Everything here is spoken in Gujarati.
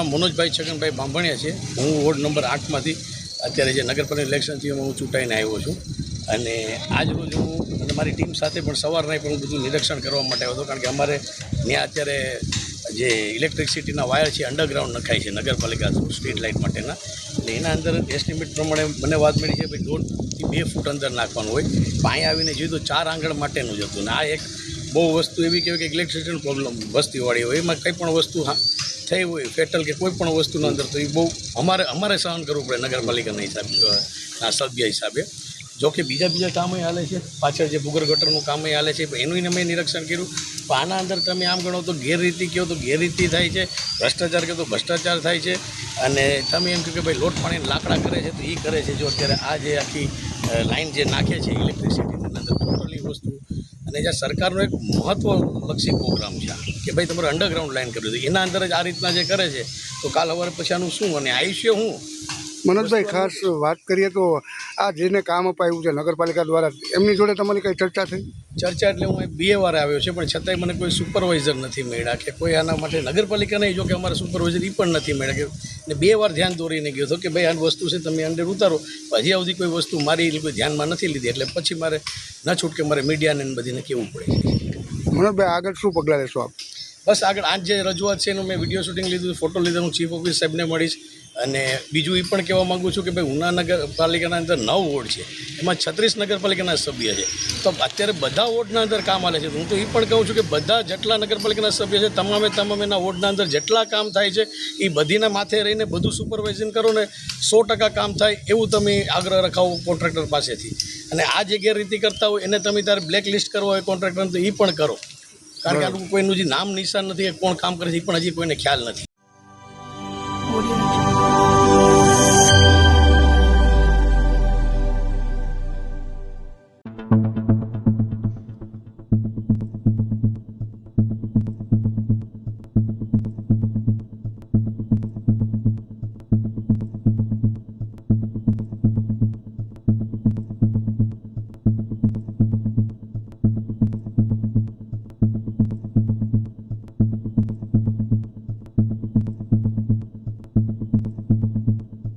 નામ મનોજભાઈ છગનભાઈ બાંભણિયા છે। હું વોર્ડ નંબર 8માંથી અત્યારે જે નગરપાલિકા ઇલેક્શન થયું એમાં હું ચૂંટાઈને આવ્યો છું અને આજ રોજ હું અને મારી ટીમ સાથે પણ સવારના પણ બધું નિરીક્ષણ કરવા માટે આવ્યો હતો, કારણ કે અમારે ત્યાં અત્યારે જે ઇલેક્ટ્રિસિટીના વાયર છે અંડરગ્રાઉન્ડ નખાય છે નગરપાલિકા સ્ટ્રીટ લાઇટ માટેના, એટલે એના અંદર એસ્ટિમેટ પ્રમાણે મને વાત મળી છે ભાઈ 1.5 થી 2 ફૂટ અંદર નાખવાનું હોય, પાણી આવીને જોયું તો 4 આંગણ માટેનું જ હતું ને આ એક બહુ વસ્તુ એવી કહેવાય કે ઇલેક્ટ્રિસિટીનો પ્રોબ્લેમ વસ્તીવાળી હોય, એમાં કંઈ પણ વસ્તુ થઈ હોય ફેટલ કે કોઈ પણ વસ્તુનો અંદર તો એ બહુ અમારે સહન કરવું પડે નગરપાલિકાના હિસાબે સભ્ય હિસાબે। જો કે બીજા કામો હાલે છે, પાછળ જે ભૂગર્ભ ગટરનું કામ હાલે છે એનું અમે નિરીક્ષણ કર્યું, પણ આના અંદર તમે આમ ગણો તો ગેરરીતિ કહો તો ગેરરીતિ થાય છે, ભ્રષ્ટાચાર કહો તો ભ્રષ્ટાચાર થાય છે, અને તમે એમ કહો કે ભાઈ લોટ પાણી લાકડા કરે છે તો એ કરે છે। જો અત્યારે આ જે આખી લાઇન જે નાખે છે ઇલેક્ટ્રિસિટીની અંદર ટોટલી વસ્તુ, અને જ્યાં સરકારનો એક મહત્વલક્ષી પ્રોગ્રામ છે કે ભાઈ તમારે અંડરગ્રાઉન્ડ લાઇન કર્યું હતું, એના અંદર જ આ રીતના જે કરે છે તો કાલ સવારે પછી આનું શું અને આયુષ્ય શું? મનોજભાઈ, ખાસ વાત કરીએ તો આ જેને કામ અપાયું છે નગરપાલિકા દ્વારા, એમની જોડે તમારી કંઈ ચર્ચા થઈ? ચર્ચા એટલે હું 2 વાર આવ્યો છે, પણ છતાંય મને કોઈ સુપરવાઇઝર નથી મળ્યા કે કોઈ આના માટે નગરપાલિકા નહીં, જો કે અમારા સુપરવાઇઝર એ પણ નથી મળ્યા કે ને 2 વાર ધ્યાન દોરીને ગયો હતો કે ભાઈ આ વસ્તુ છે તમે અંદર ઉતારો, હજી સુધી કોઈ વસ્તુ મારી કોઈ ધ્યાનમાં નથી લીધી, એટલે પછી મારે ન છૂટકે મારે મીડિયાને બધીને કહેવું પડે। મનોજભાઈ, આગળ શું પગલાં લેશો આપ? બસ આગળ આજ જે રજૂઆત છે એનું મેં વિડીયો શૂટિંગ લીધું, ફોટો લીધા, હું ચીફ ઓફિસ સાહેબને મળીશ, અને બીજું એ પણ કહેવા માગું છું કે ભાઈ ઉના નગરપાલિકાના અંદર 9 વોર્ડ છે, એમાં 36 નગરપાલિકાના સભ્ય છે, તો અત્યારે બધા વોર્ડના અંદર કામ હાલે છે, હું તો એ પણ કહું છું કે બધા જેટલા નગરપાલિકાના સભ્ય છે તમામ એના વોર્ડના અંદર જેટલા કામ થાય છે એ બધીના માથે રહીને બધું સુપરવાઇઝિંગ કરો ને 100% કામ થાય એવું તમે આગ્રહ રખાવો કોન્ટ્રાક્ટર પાસેથી, અને આ જે ગેરરીતિ કરતા હોય એને તમે ત્યારે બ્લેક લિસ્ટ કરવા હોય કોન્ટ્રાક્ટર તો એ પણ કરો, કારણ કે આ કોઈનું જે નામ નિશાન નથી કોણ કામ કરે છે એ પણ હજી કોઈને ખ્યાલ નથી।